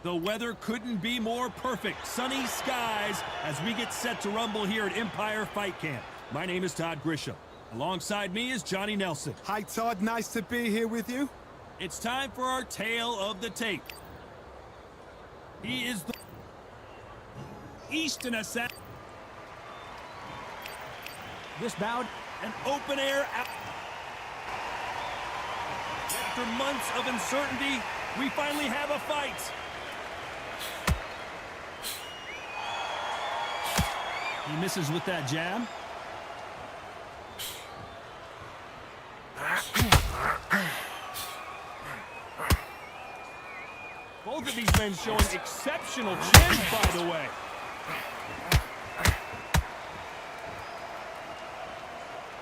The weather couldn't be more perfect. Sunny skies as we get set to rumble here at Empire Fight Camp. My name is Todd Grisham. Alongside me is Johnny Nelson. Hi, Todd. Nice to be here with you. It's time for our tale of the tape. He is the Eastern Assassin. This bout, an open-air out. After months of uncertainty, we finally have a fight. He misses with that jab. Both of these men showing exceptional chins, by the way.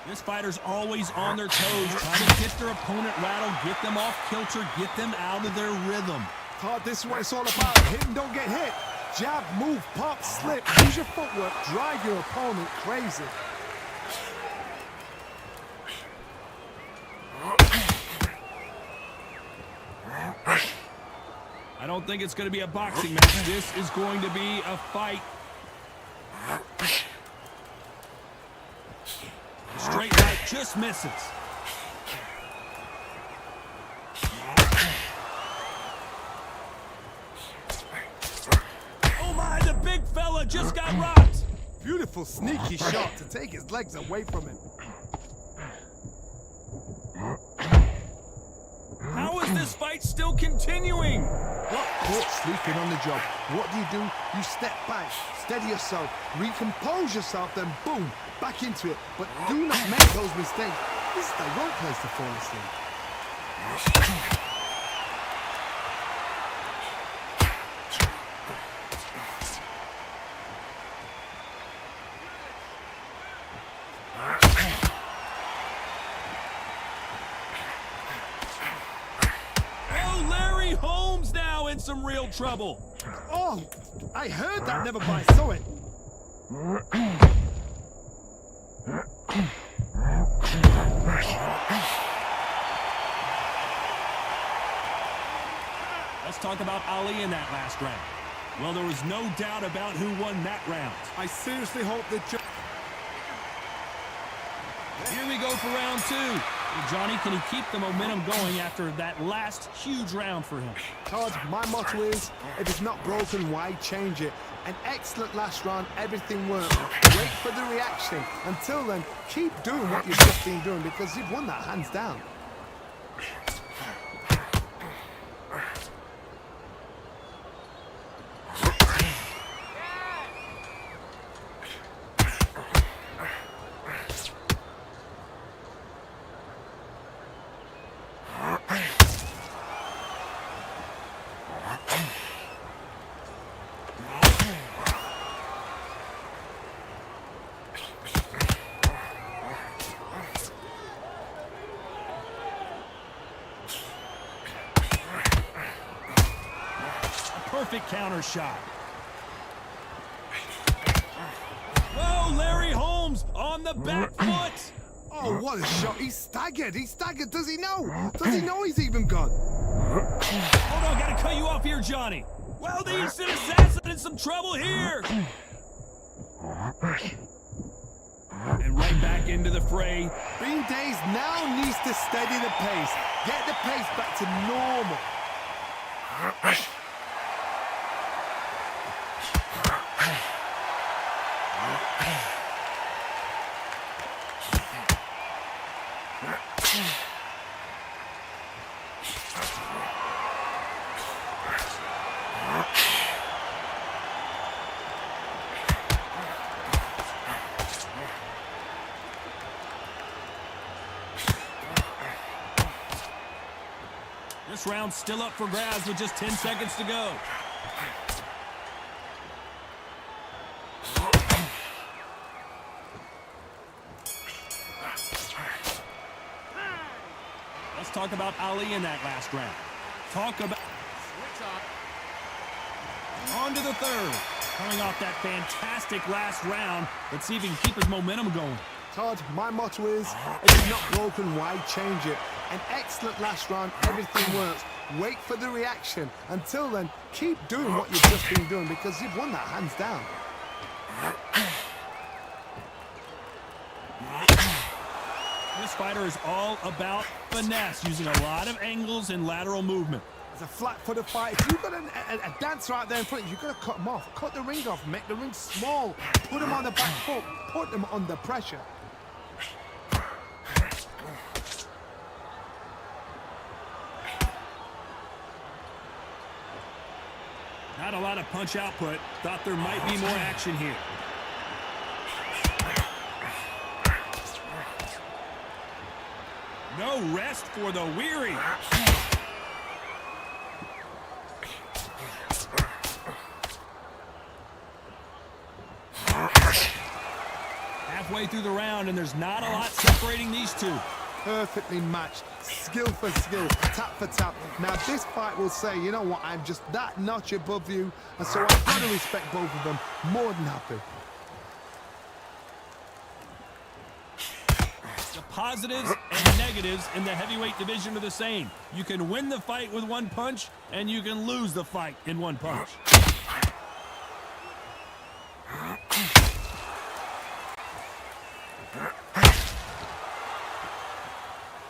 This fighter's always on their toes, trying to get their opponent rattled, get them off kilter, get them out of their rhythm. Todd, this is what it's all about. Hit and don't get hit. Jab, move, pop, slip. Use your footwork. Drive your opponent crazy. I don't think it's going to be a boxing match. This is going to be a fight. Straight right just misses. Oh my, the big fella just got rocked. Beautiful, sneaky shot to take his legs away from him. How is this fight still continuing? Got caught sleeping on the job. What do? You step back, steady yourself, recompose yourself, then boom, back into it. But do not make those mistakes. This is the wrong place to fall asleep. Some real trouble. Oh, I heard that, never mind, saw it. Let's talk about Ali in that last round. Well, there was no doubt about who won that round. I seriously hope that Here we go for round two. Well, Johnny, can he keep the momentum going after that last huge round for him? Todd, my motto is, if it's not broken, why change it? An excellent last round, everything worked. Wait for the reaction. Until then, keep doing what you've just been doing because you've won that hands down. Perfect counter shot. Whoa, Larry Holmes on the back foot. Oh, what a shot. He's staggered. He's staggered. Does he know? Does he know he's even gone? Hold on, gotta cut you off here, Johnny. Well, the Eastern Assassin in some trouble here. And right back into the fray. Bean Days now needs to steady the pace. Get the pace back to normal. This round's still up for grabs with just 10 seconds to go. Let's talk about Ali in that last round. Talk about... Switch on to the third. Coming off that fantastic last round. Let's see if he can keep his momentum going. Todd, my motto is, if it's not broken, why change it? An excellent last round, everything works. wait for the reaction. Until then, keep doing what you've just been doing because you've won that hands down. This fighter is all about finesse, using a lot of angles and lateral movement. It's a flat-footed fight. If you've got a dancer out there in front of you, you've got to cut him off. Cut the ring off, make the ring small. Put him on the back foot, put him under pressure. Not a lot of punch output. Thought there might be more action here. No rest for the weary. Halfway through the round, and there's not a lot separating these two. Perfectly matched, skill for skill, tap for tap. Now this fight will say, you know what, I'm just that notch above you, and so I've got to respect both of them. More than happy. The positives and negatives in the heavyweight division are the same. You can win the fight with one punch, and you can lose the fight in one punch.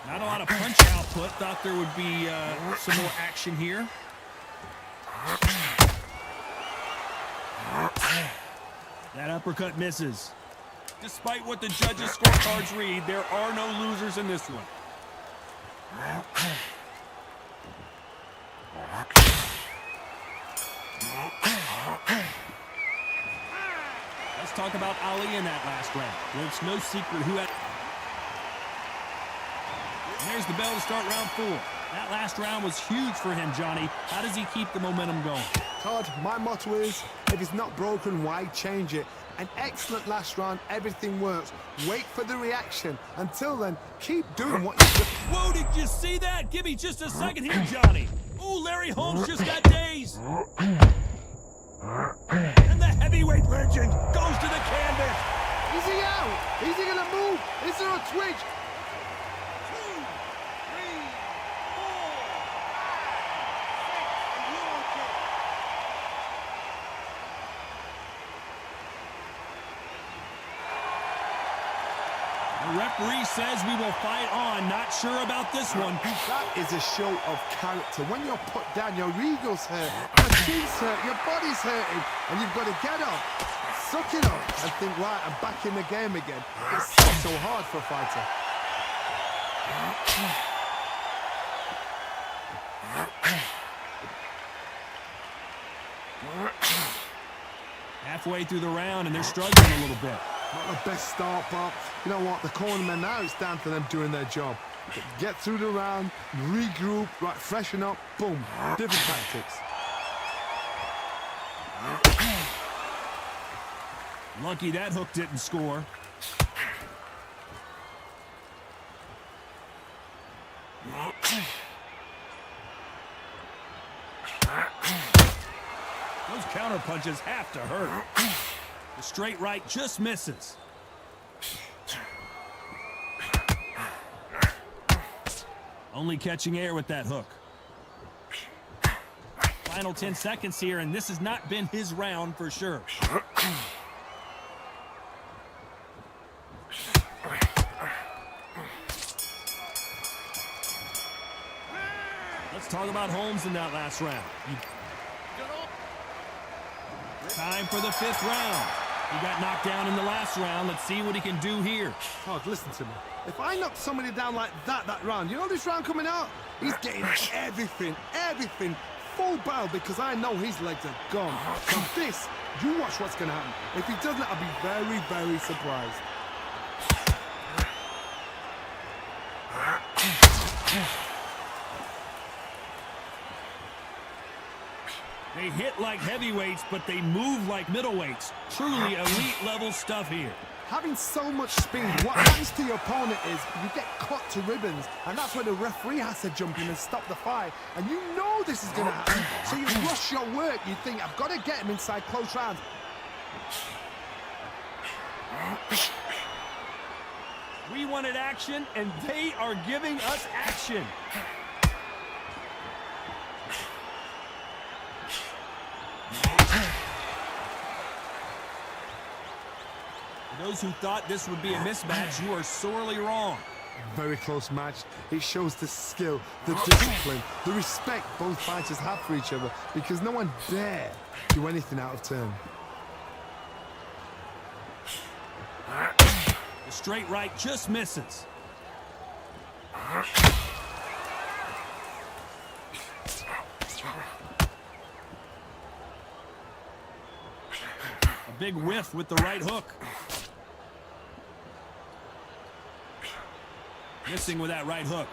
Not a lot of punch output. Thought there would be some more action here. That uppercut misses. Despite what the judges' scorecards read, there are no losers in this one. Let's talk about Ali in that last round. Well, it's no secret who had... And there's the bell to start round 4. That last round was huge for him, Johnny. How does he keep the momentum going? Todd, my motto is, if it's not broken, why change it? An excellent last round, everything works. Wait for the reaction. Until then, keep doing what you do. Whoa, did you see that? Give me just a second here, Johnny. Ooh, Larry Holmes just got dazed. And the heavyweight legend goes to the canvas. Is he out? Is he gonna move? Is there a twitch? 2, 3, 4. The referee says we will fight on. Not sure about this one. That is a show of character. When you're put down, your ego's hurt, your chin's hurt, your body's hurting, and you've got to get up, suck it up, and think, right, I'm back in the game again. It's so hard for a fighter. Halfway through the round, and they're struggling a little bit. Not the best start, but you know what? The cornermen now, it's down to them doing their job. Get through the round, regroup, right, freshen up, boom. Different tactics. Lucky that hook didn't score. Those counter punches have to hurt. The straight right just misses. Only catching air with that hook. Final 10 seconds here, and this has not been his round for sure. Let's talk about Holmes in that last round. Time for the 5th round. He got knocked down in the last round. Let's see what he can do here. Todd, listen to me. If I knock somebody down like that round, you know this round coming out? He's getting everything, full barrel because I know his legs are gone. So this, you watch what's going to happen. If he doesn't, I'll be very, very surprised. They hit like heavyweights, but they move like middleweights. Truly elite level stuff here. Having so much speed, what happens to your opponent is you get cut to ribbons, and that's where the referee has to jump in and stop the fight. And you know this is going to happen, so you rush your work. You think, I've got to get him inside close rounds. We wanted action, and they are giving us action. Those who thought this would be a mismatch, you are sorely wrong. Very close match. It shows the skill, the discipline, the respect both fighters have for each other because no one dare do anything out of turn. The straight right just misses. A big whiff with the right hook. Missing with that right hook.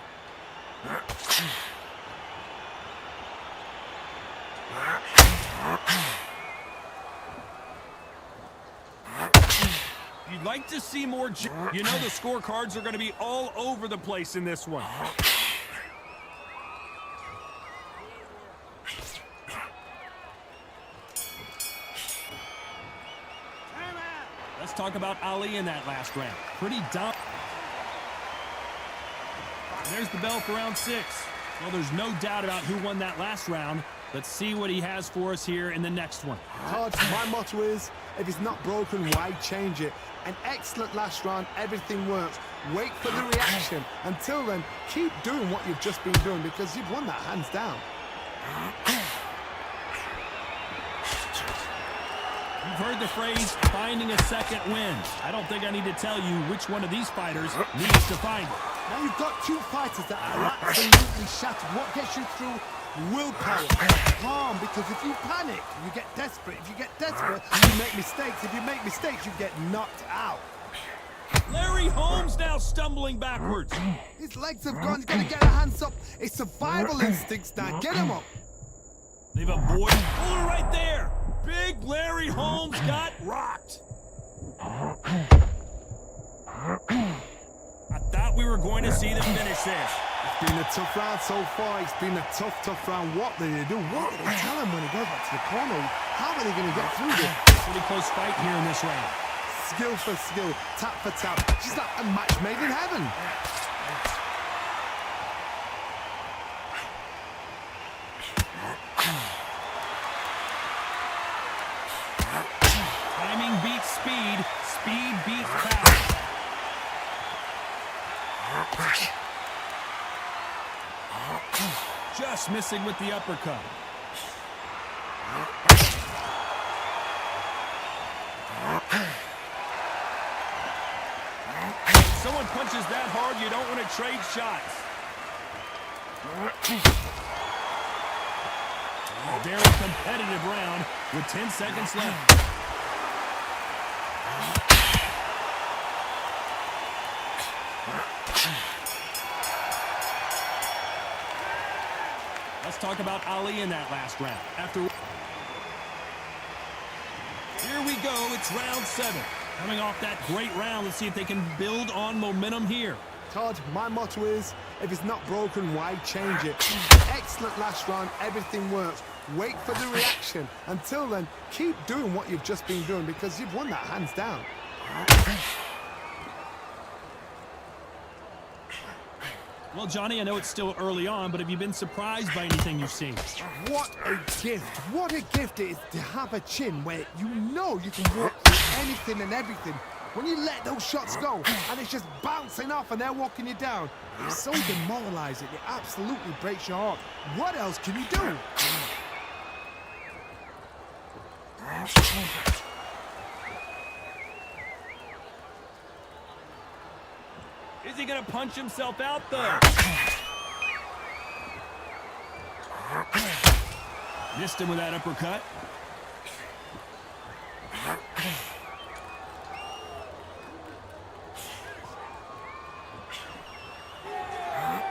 You'd like to see more. You know the scorecards are going to be all over the place in this one. Let's talk about Ali in that last round. Pretty dominant. There's the bell for round 6. Well, there's no doubt about who won that last round. Let's see what he has for us here in the next one. Todd, my motto is, if it's not broken, why change it? An excellent last round, everything works. Wait for the reaction. Until then, keep doing what you've just been doing because you've won that hands down. You've heard the phrase, finding a second win. I don't think I need to tell you which one of these fighters needs to find it. Now you've got two fighters that are absolutely shattered. What gets you through? Willpower. Calm, because if you panic, you get desperate. If you get desperate, you make mistakes. If you make mistakes, you get knocked out. Larry Holmes now stumbling backwards. His legs have gone. He's got to get a hands up. It's survival instincts now. Get him up. They've avoided. Oh, right there. Big Larry Holmes got rocked. I thought we were going to see the finish there. It's been a tough round so far. It's been a tough round. What did they do? What did they tell him when he goes back to the corner? How are they going to get through this? Pretty close fight here in this round. Skill for skill, tap for tap. She's like a match made in heaven. Timing beats speed. Speed beats power. Just missing with the uppercut. If someone punches that hard, you don't want to trade shots. A very competitive round with 10 seconds left. Let's talk about Ali in that last round. Here we go, it's round 7. Coming off that great round, let's see if they can build on momentum here. Todd, my motto is, if it's not broken, why change it? Excellent last round, everything works. Wait for the reaction. Until then, keep doing what you've just been doing because you've won that hands down. Well, Johnny, I know it's still early on, but have you been surprised by anything you've seen? What a gift. What a gift it is to have a chin where you know you can walk through anything and everything. When you let those shots go and it's just bouncing off and they're walking you down, it's so demoralizing. It absolutely breaks your heart. What else can you do? Is he going to punch himself out, though? Missed him with that uppercut.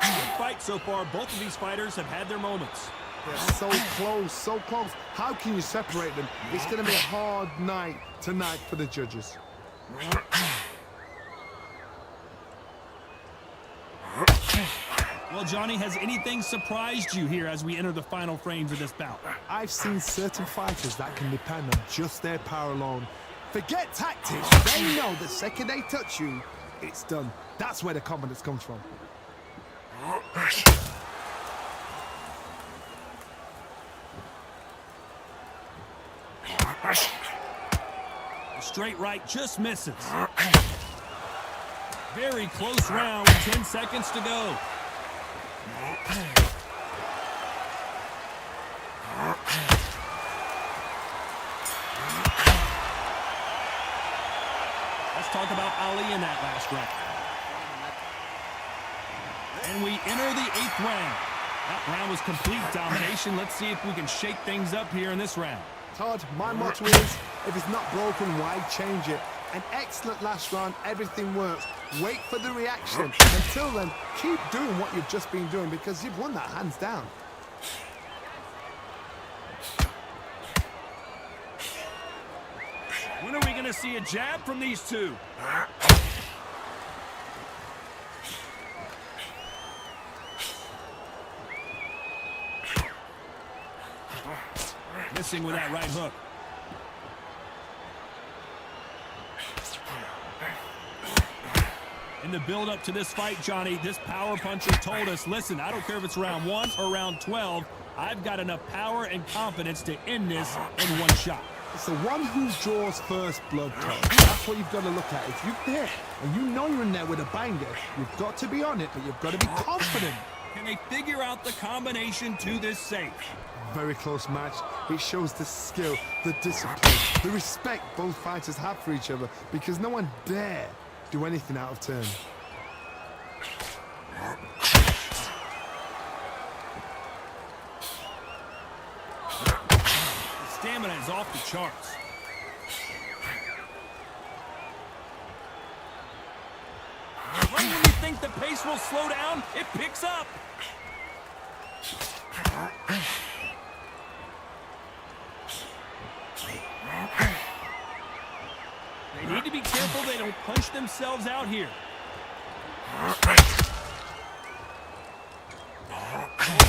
Good fight so far. Both of these fighters have had their moments. They're so close, so close. How can you separate them? It's going to be a hard night tonight for the judges. Well, Johnny, has anything surprised you here as we enter the final frames of this bout? I've seen certain fighters that can depend on just their power alone. Forget tactics. They know the second they touch you, it's done. That's where the confidence comes from. Straight right just misses. Very close round with 10 seconds to go. Let's talk about Ali in that last round. And we enter the 8th round. That round was complete domination. Let's see if we can shake things up here in this round. Todd, my motto is, if it's not broken, why change it? An excellent last round, everything works. Wait for the reaction. Until then, keep doing what you've just been doing because you've won that hands down. When are we going to see a jab from these two? Missing with that right hook. In the build-up to this fight, Johnny, this power puncher told us, listen, I don't care if it's round 1 or round 12, I've got enough power and confidence to end this in one shot. It's the one who draws first blood, Todd. That's what you've got to look at. If you're there and you know you're in there with a banger, you've got to be on it, but you've got to be confident. Can they figure out the combination to this safe? Very close match. It shows the skill, the discipline, the respect both fighters have for each other because no one dare do anything out of turn. The stamina is off the charts. Right when you think the pace will slow down, it picks up. They need to be careful they don't punch themselves out here.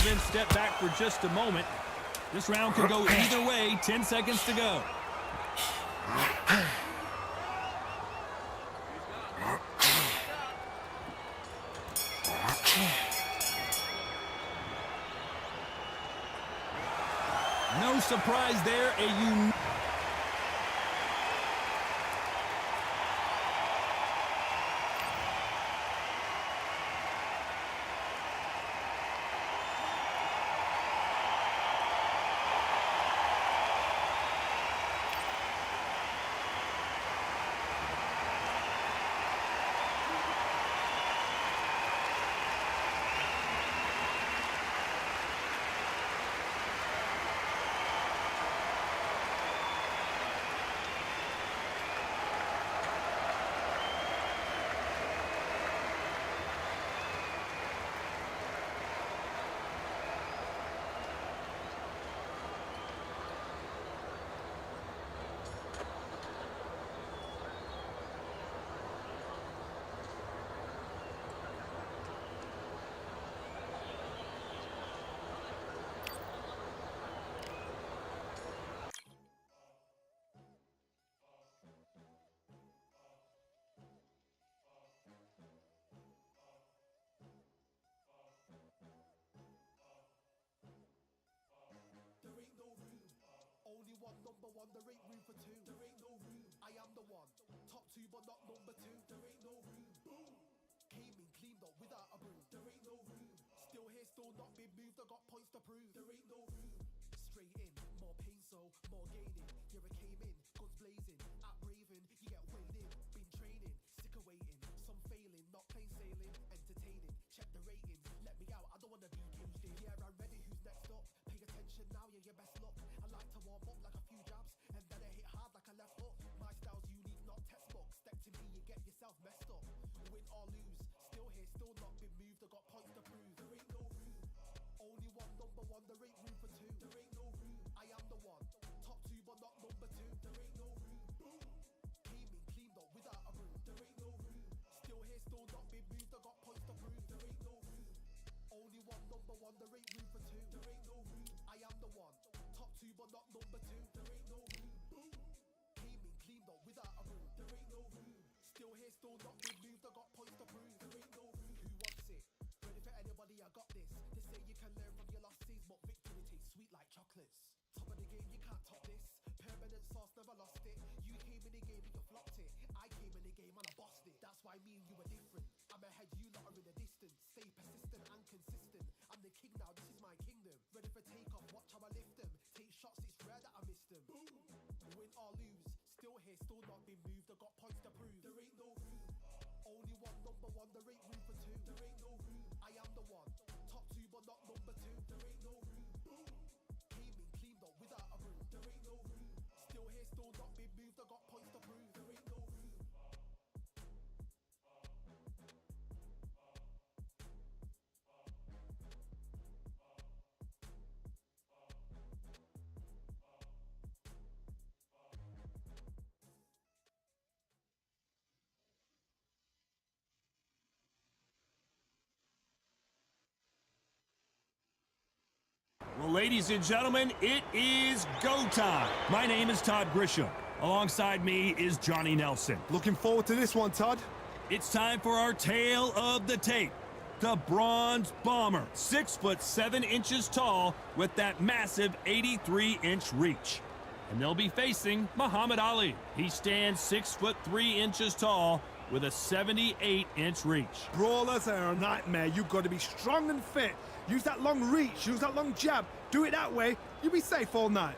Then step back for just a moment. This round could go either way. 10 seconds to go. No surprise there. Number one, there ain't room for two. There ain't no room. I am the one. Top two, but not number two. There ain't no room. Boom. Came in, cleaned up without a broom. There ain't no room. Still here, still not been moved. I got points to prove. There ain't no room. Straight in, more pain, so more gaining. Yeah, I came in, guns blazing. At Raven, you get weighed in. Been training, sick of waiting. Some failing, not plain sailing. Entertaining, check the ratings. Let me out, I don't wanna be caged in. Yeah, I'm ready. Who's next up? Pay attention now, yeah, your best luck. I like to warm up like a few jabs, and then I hit hard like a left hook. My style's unique, not textbook. Step to me, you get yourself messed up. Win or lose, still here, still not been moved. I got points to prove. There ain't no room. Only one, number one. There ain't room for two. There ain't no room. I am the one. Top two, but not number two. There ain't no room. Boom. Came in, cleaned up without a broom. There ain't no room. Still here, still not been moved. I got points to prove. There ain't no room. Only one, number one. There ain't room for two. There ain't no room. I am the one. Top two, but not number two. There ain't no room. Boom. Came in, cleaned up without a broom. There ain't no room. Still here, still not been moved. I got points to prove. There ain't no room. Who wants it? Ready for anybody? I got this. They say you can learn from your losses, but victory tastes sweet like chocolates. Top of the game, you can't top this. Permanent sauce, never lost it. You came in the game There ain't no room. I am the one. Top two, but not number two. There ain't no room. Boom. Came in clean, not without a broom. There ain't no room. Still here, still not been moved. I got points to prove. There ain't no room. Well, ladies and gentlemen, it is go time. My name is Todd Grisham. Alongside me is Johnny Nelson. Looking forward to this one, Todd. It's time for our tale of the tape. The Bronze Bomber, 6'7" tall with that massive 83-inch reach. And they'll be facing Muhammad Ali. He stands 6'3" tall with a 78-inch reach. Brawlers are a nightmare. You've got to be strong and fit. Use that long reach, use that long jab. Do it that way, you'll be safe all night.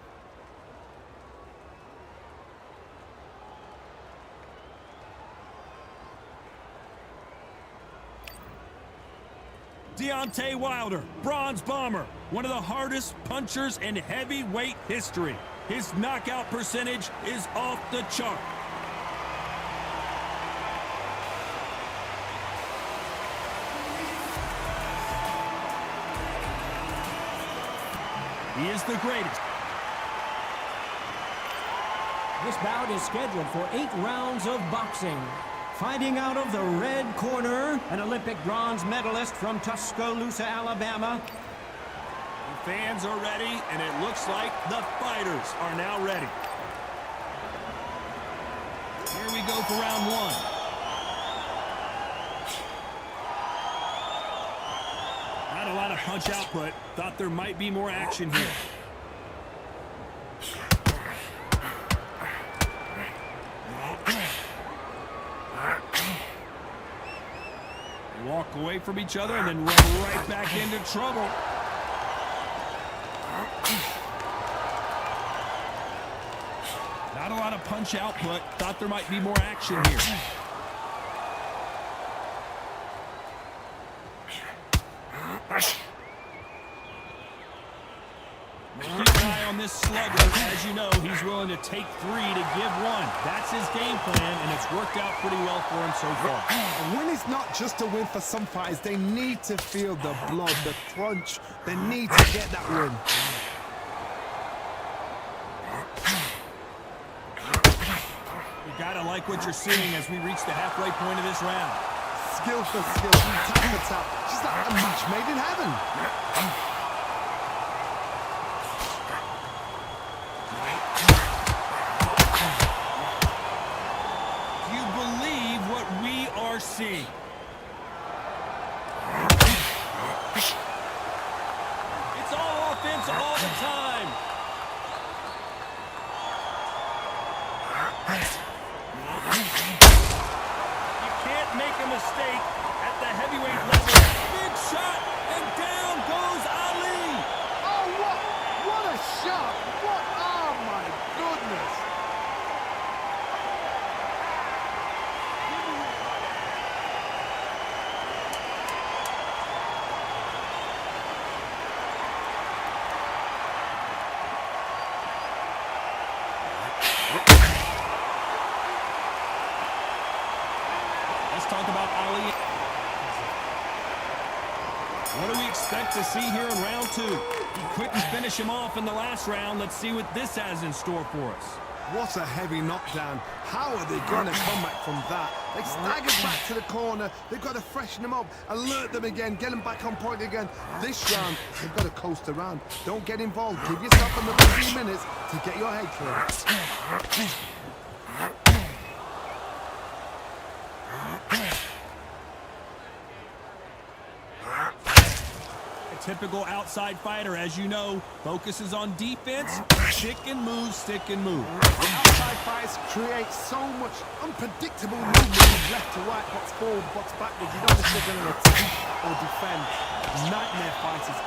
Deontay Wilder, Bronze Bomber, one of the hardest punchers in heavyweight history. His knockout percentage is off the chart. He is the greatest. This bout is scheduled for 8 rounds of boxing. Fighting out of the red corner, an Olympic bronze medalist from Tuscaloosa, Alabama. The fans are ready, and it looks like the fighters are now ready. Here we go for round one. Not a lot of punch output. Thought there might be more action here. They walk away from each other and then run right back into trouble. Not a lot of punch output. Thought there might be more action here. Keep an eye on this slugger. As you know, he's willing to take 3 to give 1. That's his game plan, and it's worked out pretty well for him so far. A win is not just a win for some fighters. They need to feel the blood, the crunch. They need to get that win. You gotta like what you're seeing as we reach the halfway point of this round. Skill for skill, tap for tap. Just like a match made in heaven. Do you believe what we are seeing? It's all offense all the time. You can't make a mistake at the heavyweight level. Big shot, and down goes Ali. Oh, what a shot. What, oh my goodness. Let's talk about Ali. What do we expect to see here in round 2? He couldn't finish him off in the last round. Let's see what this has in store for us. What a heavy knockdown. How are they going to come back from that? They staggered back to the corner. They've got to freshen them up, alert them again, get them back on point again. This round, they've got to coast around. Don't get involved. Give yourself another few minutes to get your head clear. Typical outside fighter, as you know, focuses on defense, stick and move, stick and move. Outside fights create so much unpredictable movement from left to right, box forward, box backwards. You don't know if they're going to attack or defend. Nightmare fighters.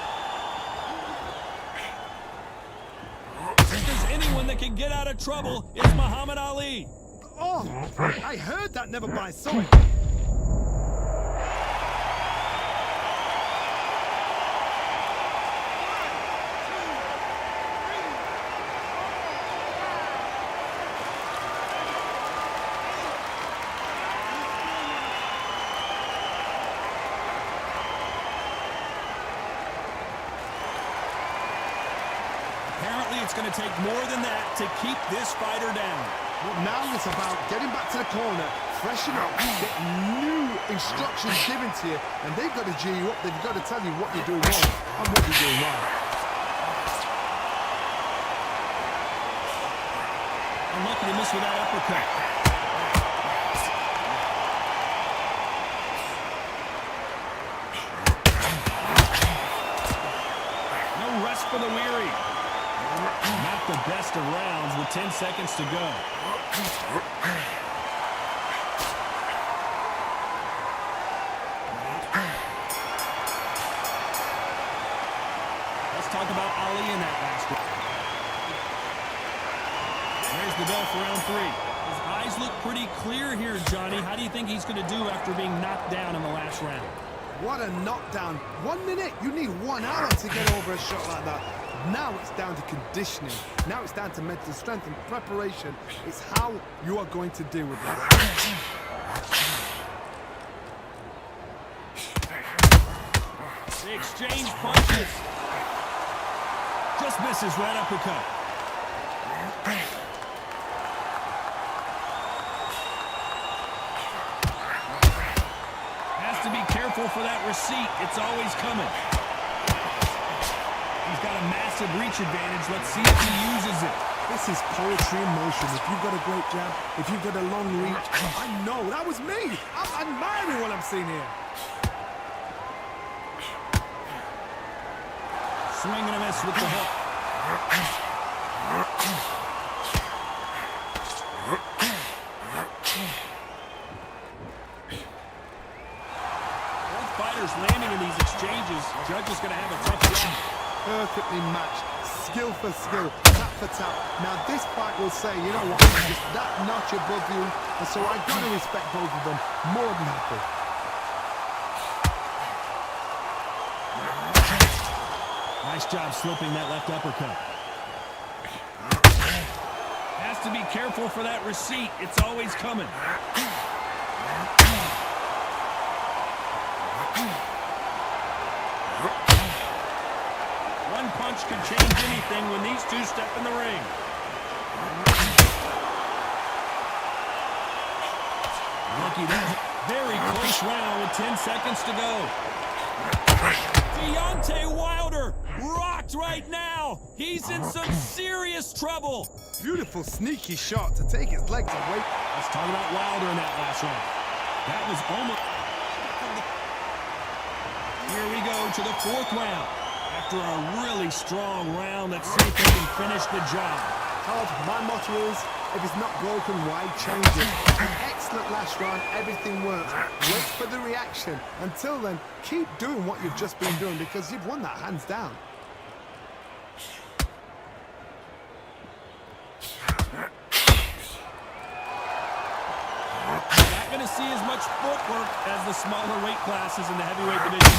If there's anyone that can get out of trouble, it's Muhammad Ali. Oh, I heard that, never by saw it. it's going to take more than that to keep this fighter down. But now it's about getting back to the corner, freshen up, get new instructions given to you, and they've got to G you up. They've got to tell you what you're doing wrong and what you're doing right. Unlucky to miss with that uppercut. No rest for the weary. Not the best of rounds with 10 seconds to go. Let's talk about Ali in that last round. There's the bell for round 3. His eyes look pretty clear here, Johnny. How do you think he's going to do after being knocked down in the last round? What a knockdown. 1 minute. You need 1 hour to get over a shot like that. Now it's down to conditioning. Now it's down to mental strength and preparation. It's how you are going to deal with it. They exchange punches. Just misses right uppercut. Has to be careful for that receipt. It's always coming. He's got a massive reach advantage. Let's see if he uses it. This is poetry in motion. If you've got a great jab, if you've got a long reach, I know, that was me. I'm admiring what I'm seeing here. Swing and a miss with the hook. Both fighters landing in these exchanges. Judge is going to have a tough job. Perfectly matched, skill for skill, tap for tap. Now this fight will say, you know what, I'm just that notch above you, and so I've got to respect both of them more than happy. Nice job slipping that left uppercut. Has to be careful for that receipt. It's always coming. One punch could change anything when these two step in the ring. Lucky that. Very close round with 10 seconds to go. Deontay Wilder rocked right now. He's in some serious trouble. Beautiful sneaky shot to take his legs away. Let's talk about Wilder in that last round. That was almost... Here we go to the 4th round. After a really strong round, let's see if they can finish the job. Todd, my motto is, if it's not broken, why change it? An excellent last round, everything works. Wait for the reaction. Until then, keep doing what you've just been doing because you've won that hands down. Not going to see as much footwork as the smaller weight classes in the heavyweight division.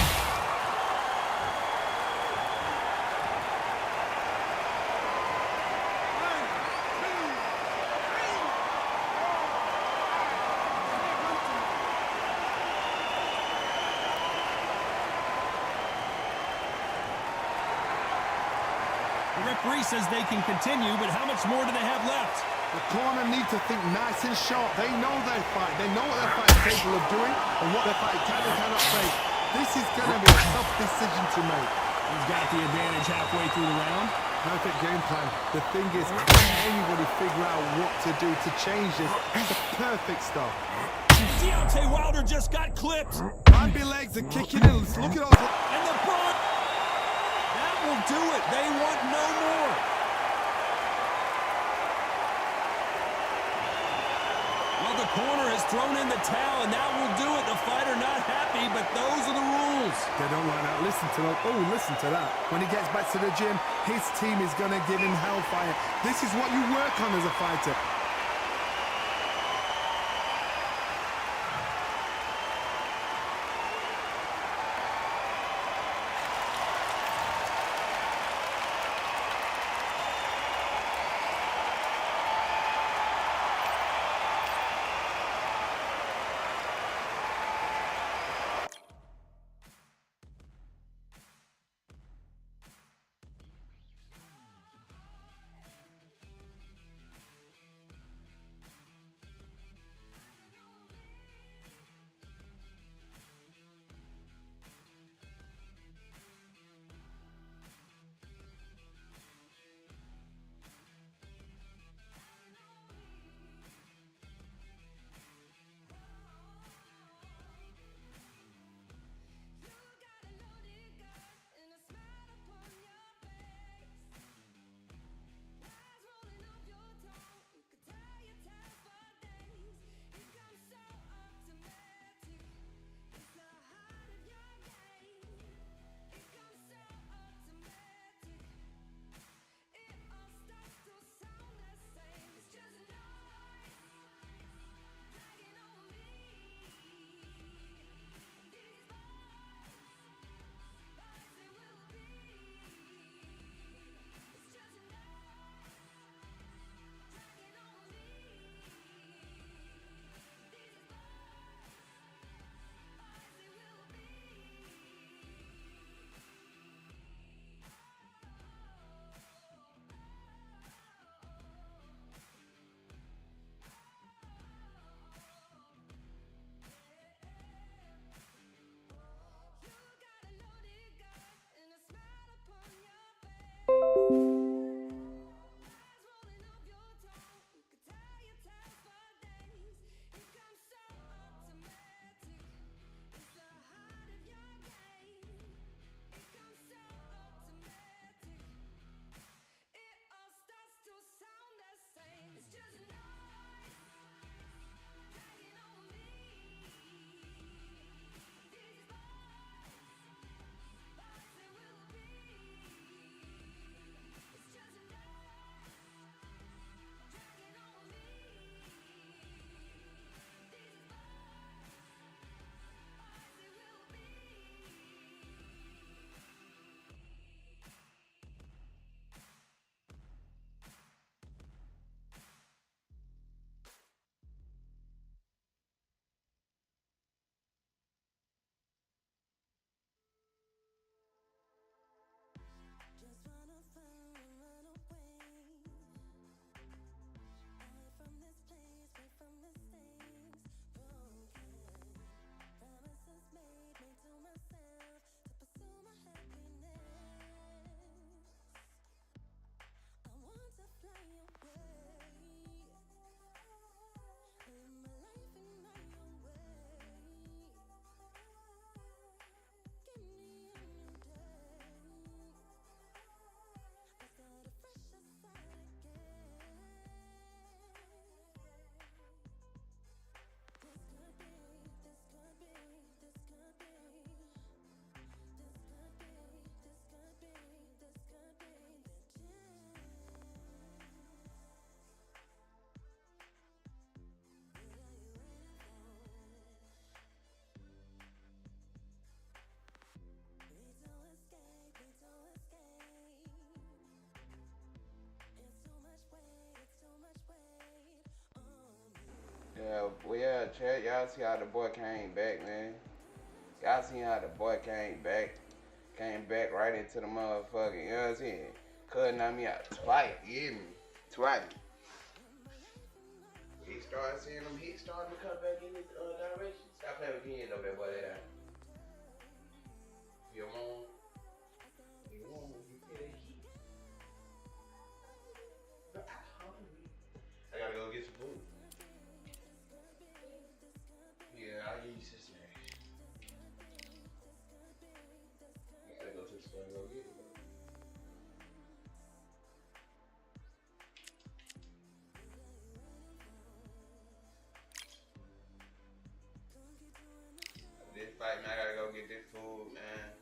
The referee says they can continue, but how much more do they have left? The corner need to think nice and sharp. They know their fight. They know what their fight is capable of doing and what their fight can and cannot face. This is going to be a tough decision to make. He's got the advantage halfway through the round. Perfect game plan. The thing is, can anybody figure out what to do to change this? It's a perfect start. Deontay Wilder just got clipped. Bambi legs are kicking in. Let's look at all the... And the Braun... That will do it. They want no more. Well, the corner has thrown in the towel, and that will do it. The fighter not happy, but those are the rules. They don't line out. Listen to them. Oh, listen to that. When he gets back to the gym, his team is going to give him hellfire. This is what you work on as a fighter. well, yeah, Chad, y'all see how the boy came back, man. Y'all see how the boy came back right into the motherfucking, you know what I'm saying? Cutting on me out twice, you hear me? Twice. He started seeing them, he started to come back in this direction. Stop playing with kids over there, boy, that your mom, you feel that heat. But I'm hungry. I gotta go get some food. Yeah, I'll give you sister. I gotta go to the store and go get it. This fight, man, I gotta go get this food, man.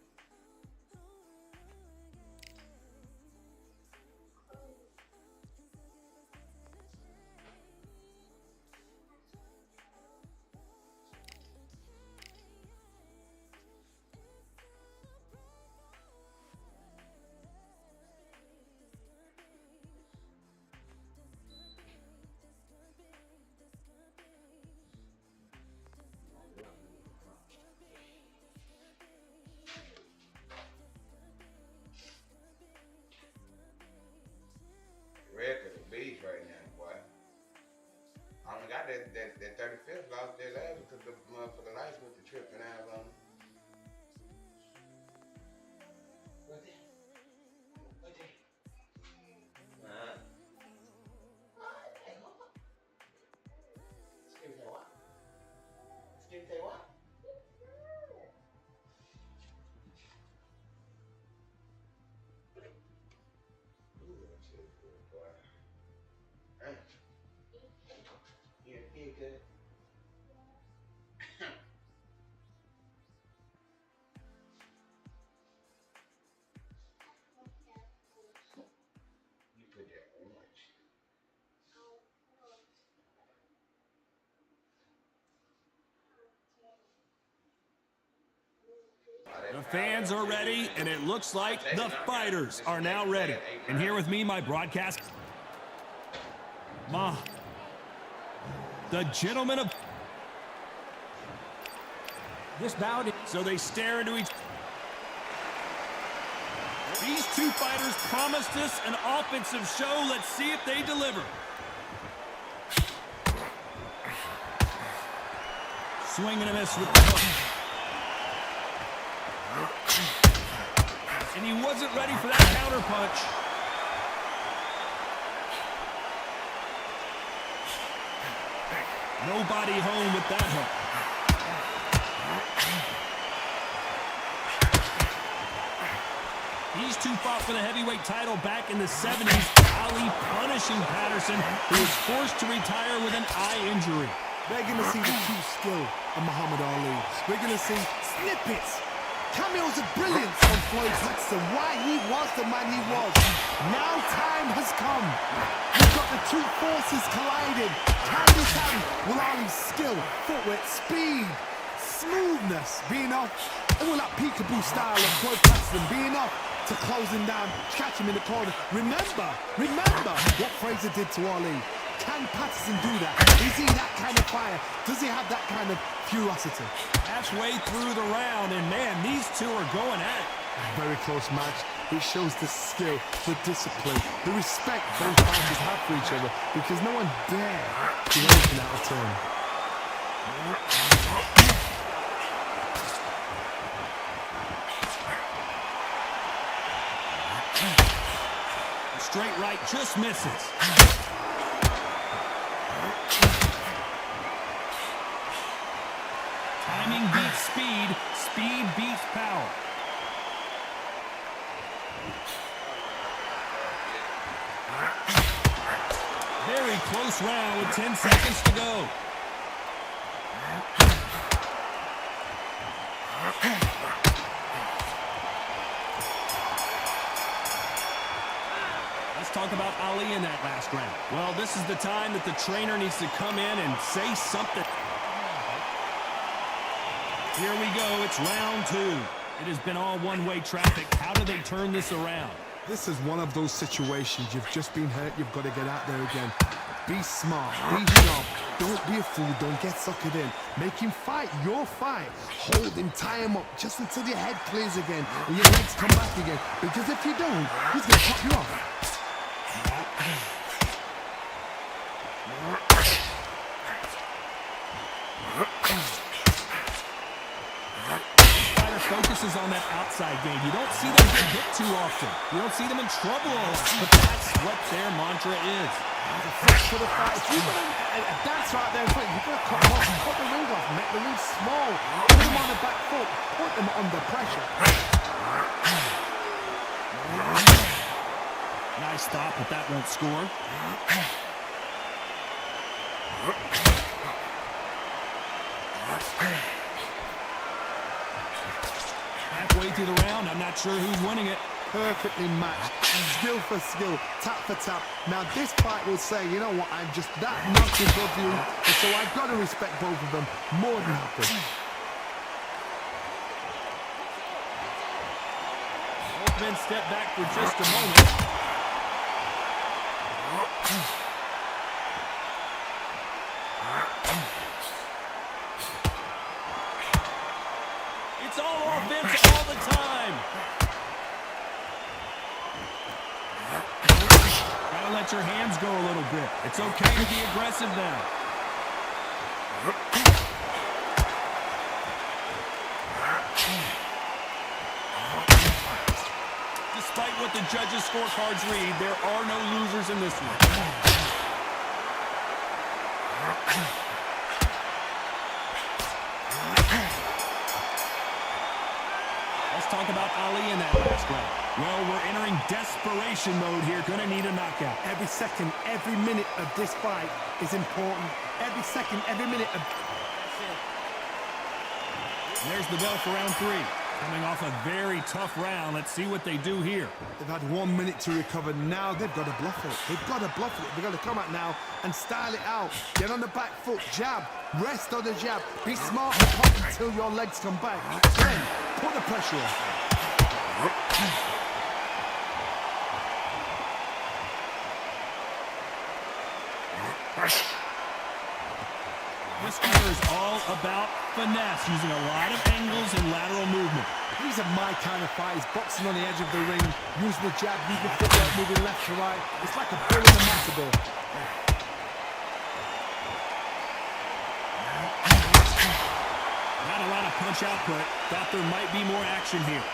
Record the beach right now, boy. I only got that 35th lost there last because the motherfucking lights went to tripping out on me. What that? What that? Excuse me, what? Excuse me, what? Ooh, that shit is good, boy. You feel good? You put that orange. The fans are ready, and it looks like the fighters are now ready. And here with me, my broadcast, the gentleman of... This bout is... So they stare into each... These two fighters promised us an offensive show. Let's see if they deliver. Swing and a miss with the hook. And he wasn't ready for that counter punch. Nobody home with that hook. These two fought for the heavyweight title back in the 70s. Ali punishing Patterson, who was forced to retire with an eye injury. They're going to see the true skill of Muhammad Ali. We're going to see snippets, cameos of brilliance on Floyd Patterson, why he was the man he was. Now time has come. We've got the two forces colliding. Hand in hand will Ali's skill, footwork, speed, smoothness be enough? Or will that peekaboo style of Floyd Patterson be enough to close him down, catch him in the corner? Remember what Frazier did to Ali. Can Patterson do that? Is he that kind of fire? Does he have that kind of ferocity? Halfway through the round, and man, these two are going at it. Very close match. It shows the skill, the discipline, the respect both fighters have for each other, because no one dare do anything out of turn. Straight right just misses. Timing beats speed, speed beats power. Very close round with 10 seconds to go. Let's talk about Ali in that last round. Well, this is the time that the trainer needs to come in and say something. Here we go, it's round two. It has been all one-way traffic. How do they turn this around? This is one of those situations. You've just been hurt, you've got to get out there again. Be smart, be sharp, Don't be a fool. Don't get suckered in. Make him fight your fight. Hold him, tie him up just until your head clears again and your legs come back again. Because if you don't, he's going to cut you off. Focuses on that outside game. You don't see them get hit too often. You don't see them in trouble a lot. But that's what their mantra is. The flash for the fight. If you've got a dance right there in front, you've got to cut them off. Cut the ring off. Make the ring small. Put them on the back foot. Put them under pressure. Nice stop, but that won't score. Halfway through the round, I'm not sure who's winning it. Perfectly matched. Skill for skill. Tap for tap. Now this fight will say, you know what, I'm just that much above you, and so I've got to respect both of them more than happy. Both men step back for just a moment. It's all offense all the time. Gotta let your hands go a little bit. It's okay to be aggressive now. Despite what the judges' scorecards read, there are no losers in this one. Talk about Ali in that last round. Well, we're entering desperation mode here. Gonna need a knockout. Every second, every minute of this fight is important. Every second, every minute of... There's the bell for round 3. Coming off a very tough round. Let's see what they do here. They've had 1 minute to recover. Now they've got to bluff it. They've got to bluff it. They've got to come out now and style it out. Get on the back foot, jab, rest on the jab. Be smart and pop until your legs come back. Then put the pressure on. This corner is all about finesse, using a lot of angles and lateral movement. These are my kind of fights. Boxing on the edge of the ring, using the jab, using the footwork, moving left to right. It's like a bull in a matador. Not a lot of punch output. Thought there might be more action here.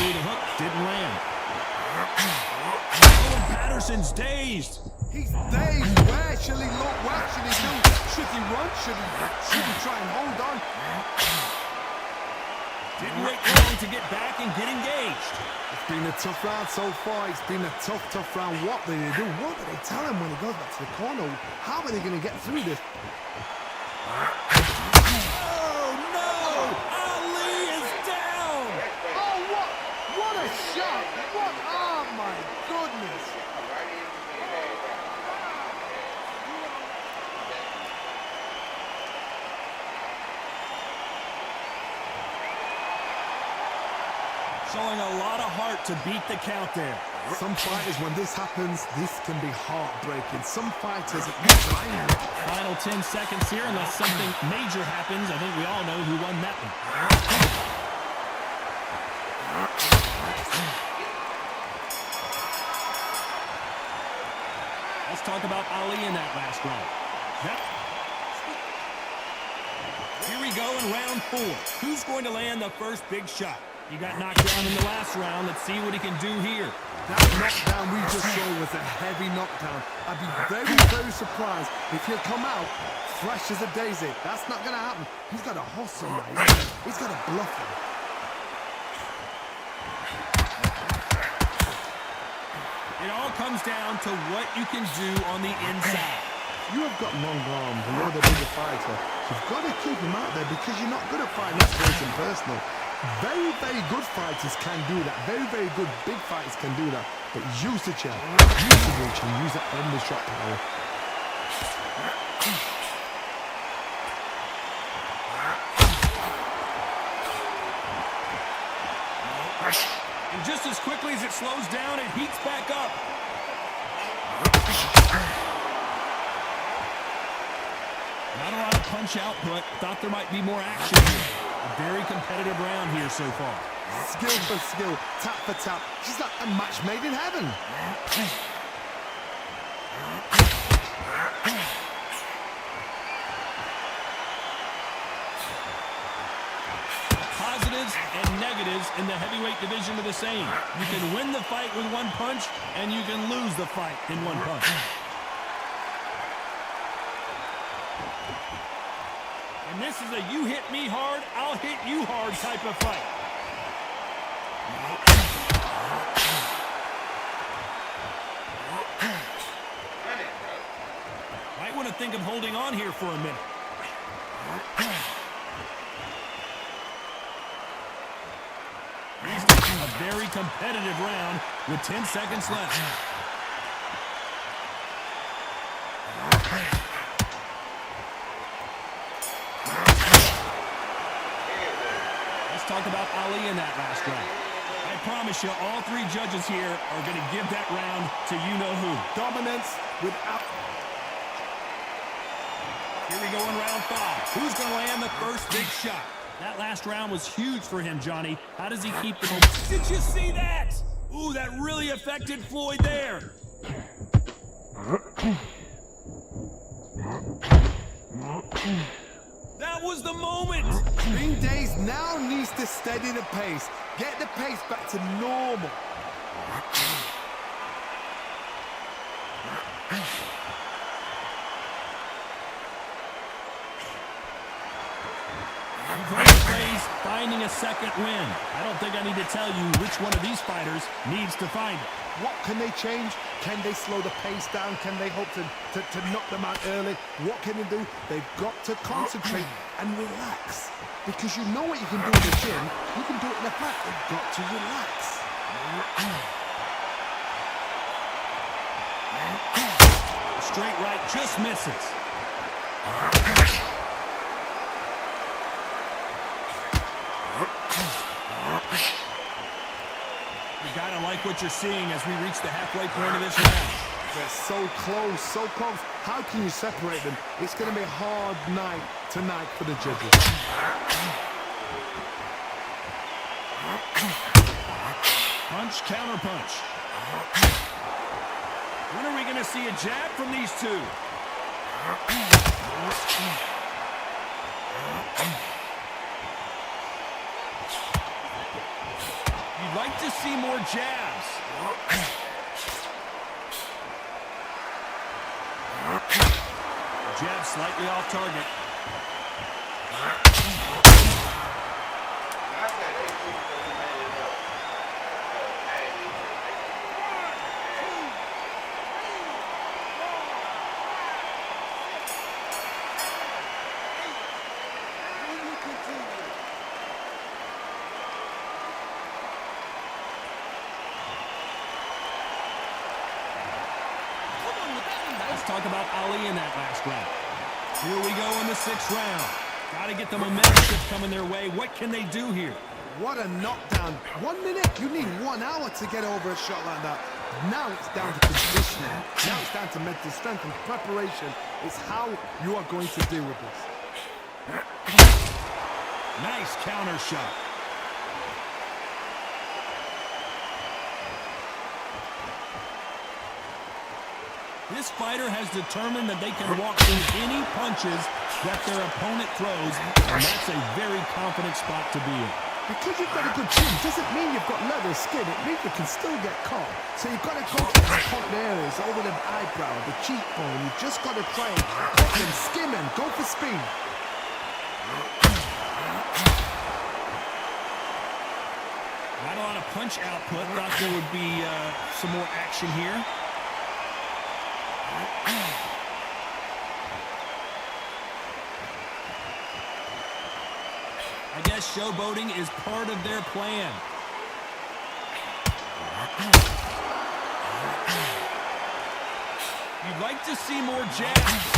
The hook didn't land. Oh, and Patterson's dazed. He's dazed. Where should he look? What should he do? Should he run? Should he try and hold on? Didn't wait long to get back and get engaged. It's been a tough round so far. It's been a tough round. What do they do? What do they tell him when he goes back to the corner? How are they going to get through this? Oh, no! Ali is down! Oh, what a shot! What? Oh, my goodness! Showing a lot of heart to beat the count there. Some fighters, when this happens, this can be heartbreaking. Some fighters, Final 10 seconds here, unless something major happens. I think we all know who won that one. Let's talk about Ali in that last round. Here we go in round 4. Who's going to land the first big shot? He got knocked down in the last round. Let's see what he can do here. That knockdown we just saw was a heavy knockdown. I'd be very surprised if he'll come out fresh as a daisy. That's not going to happen. He's got to hustle, mate. He's got to bluff him. It all comes down to what you can do on the inside. You have got long arms and you're the bigger fighter. You've got to keep him out there because you're not good at fighting that person personal. Very good fighters can do that. Very good big fighters can do that. But use the jab, use the reach, and use that undershot power. And just as quickly as it slows down, it heats back up. Not a lot of punch output. Thought there might be more action here. A very competitive round here so far. Skill for skill, tap for tap. She's like a match made in heaven. Positives and negatives in the heavyweight division are the same. You can win the fight with one punch, and you can lose the fight in one punch. And this is a you hit me hard, I'll hit you hard type of fight. Might want to think of holding on here for a minute. A very competitive round with 10 seconds left. Let's talk about Ali in that last round. I promise you, all three judges here are going to give that round to you-know-who. Dominance without... Here we go in round 5. Who's going to land the first big shot? That last round was huge for him, Johnny. How does he keep the momentum? Did you see that? Ooh, that really affected Floyd there. That was the moment. Ring Days now needs to steady the pace. Get the pace back to normal. You've heard the phrase, finding a second win. I don't think I need to tell you which one of these fighters needs to find it. What can they change? Can they slow the pace down? Can they hope to knock them out early? What can they do? They've got to concentrate and relax. Because you know what you can do in the gym, you can do it in the fight. They've got to relax. Straight right just misses. You gotta like what you're seeing as we reach the halfway point of this round. They're so close, so close. How can you separate them? It's going to be a hard night tonight for the judges. Punch, counter punch. When are we going to see a jab from these two? You'd like to see more jabs. Jab slightly off target. Let's talk about Ali in that last round. Here we go in the 6th round. Got to get the momentum shift coming their way. What can they do here? What a knockdown. 1 minute, you need 1 hour to get over a shot like that. Now it's down to conditioning. Now it's down to mental strength and preparation. It's how you are going to deal with this. Nice counter shot. This fighter has determined that they can walk through any punches that their opponent throws, and that's a very confident spot to be in. Because you've got a good chin doesn't mean you've got leather skin. It means you can still get caught. So you've got to go for the hot areas, over the eyebrow, the cheekbone. You've just got to try and cut them, skim them, go for speed. Not a lot of punch output. Thought there would be some more action here. I guess showboating is part of their plan. You'd like to see more jabs.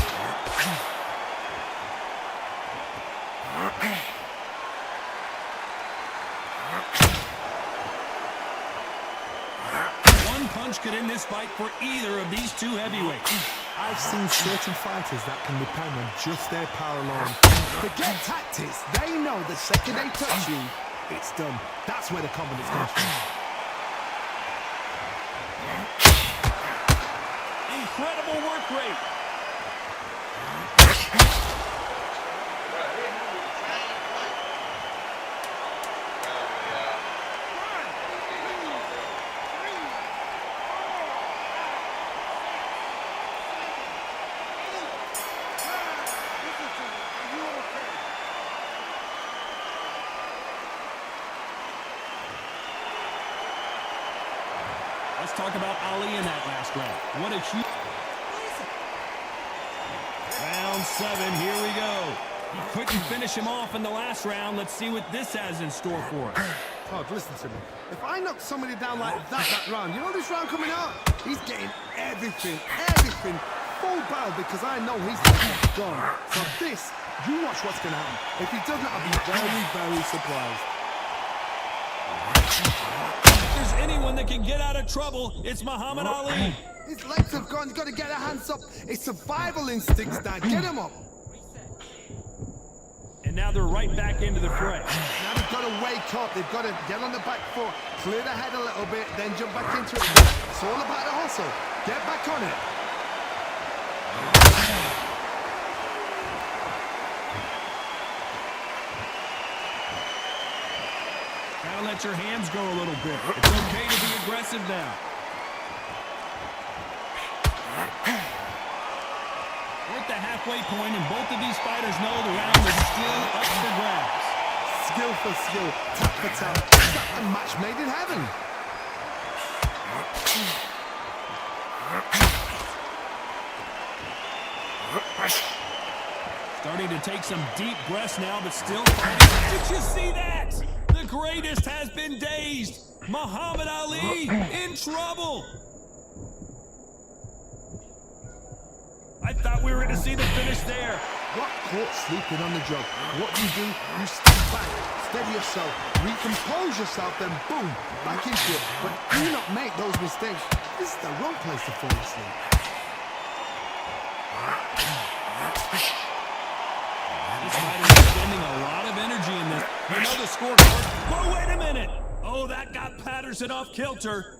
punch could end this fight for either of these two heavyweights. I've seen certain fighters that can depend on just their power alone. Forget tactics. They know the second they touch you, it's done. That's where the confidence comes from. Incredible work rate. Let's talk about Ali in that last round. What a huge... Round 7, here we go. He couldn't finish him off in the last round. Let's see what this has in store for us. Todd, listen to me. If I knock somebody down like that round, you know this round coming up? He's getting everything, full barrel because I know he's gone. So this, you watch what's going to happen. If he doesn't, I'll be very, very surprised. If there's anyone that can get out of trouble, it's Muhammad Ali. His legs have gone. He's got to get their hands up. It's survival instincts, Dad. Get him up. And now they're right back into the fray. Now they've got to wake up. They've got to get on the back foot, clear the head a little bit, then jump back into it. It's all about the hustle. Get back on it. Now let your hands go a little bit. It's okay to be aggressive now. We're at the halfway point, and both of these fighters know the round is still up for grabs. Skill for skill, tap for tap. It's like a match made in heaven. Starting to take some deep breaths now, but still fighting. Did you see that? The greatest has been dazed. Muhammad Ali in trouble. I thought we were going to see the finish there. Got caught sleeping on the job. What do? You step back, steady yourself, recompose yourself, then boom, back into it. But do not make those mistakes. This is the wrong place to fall asleep. This fighter is spending a lot of energy in this. You know the scorecard. Whoa, wait a minute. Oh, that got Patterson off kilter.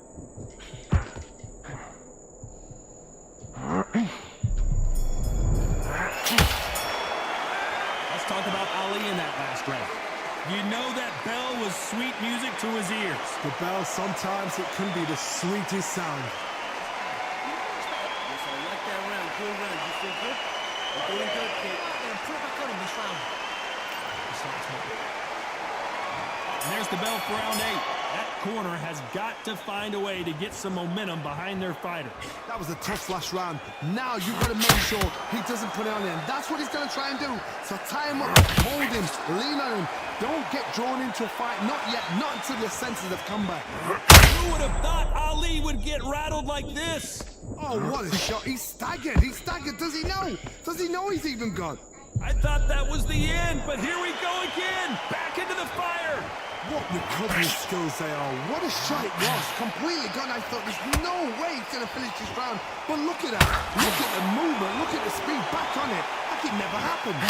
Let's talk about Ali in that last round. You know that bell was sweet music to his ears. The bell, sometimes it can be the sweetest sound. Yes, I like that round. Good round. You feel good? You're doing good, kid. And put it back on in this round. And there's the bell for round 8. That corner has got to find a way to get some momentum behind their fighter. That was a tough last round. Now you've got to make sure he doesn't put it on him. That's what he's going to try and do. So tie him up, hold him, lean on him. Don't get drawn into a fight. Not yet. Not until your senses have come back. Who would have thought Ali would get rattled like this? Oh, what a shot. He's staggered. He's staggered. Does he know? Does he know he's even gone? I thought that was the end, but here we go again. Back into the fire. What recovery skills they are. What a shot it was. Completely gone. I thought there's no way he's going to finish this round. But look at that. Look at the movement. Look at the speed. Back on it. Like it never happened.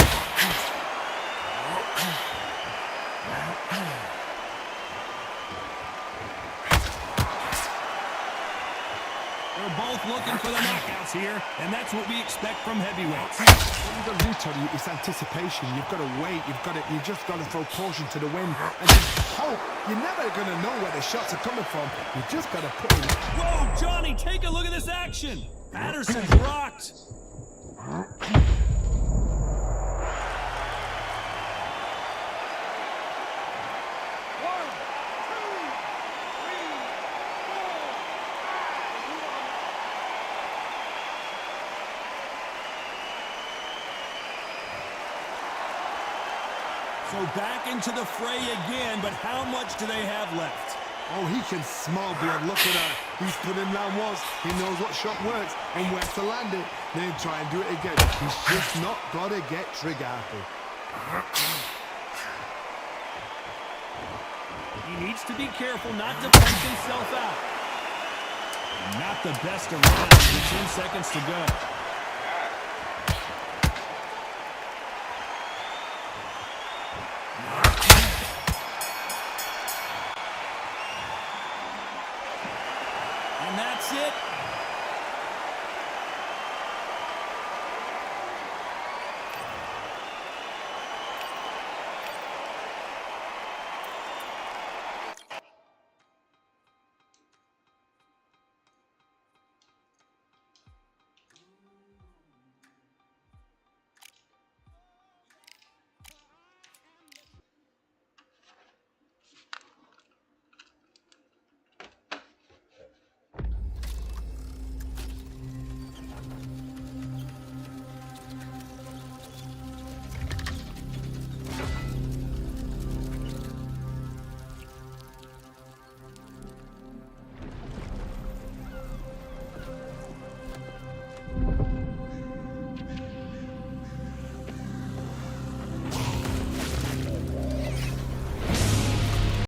They're both looking for the knockouts here, and that's what we expect from heavyweights. What you've got to do, Tony, is anticipation. You've got to wait. You just got to throw caution to the wind and just hope. You're never going to know where the shots are coming from. You just got to put in. Whoa, Johnny, take a look at this action. Patterson's rocked. So back into the fray again, but how much do they have left? Oh, he can smell blood. Look at that. He's put in round once. He knows what shot works and where to land it. Then try and do it again. He's just not got to get trigger happy. He needs to be careful not to punch himself out. Not the best of rounds with 10 seconds to go. And that's it.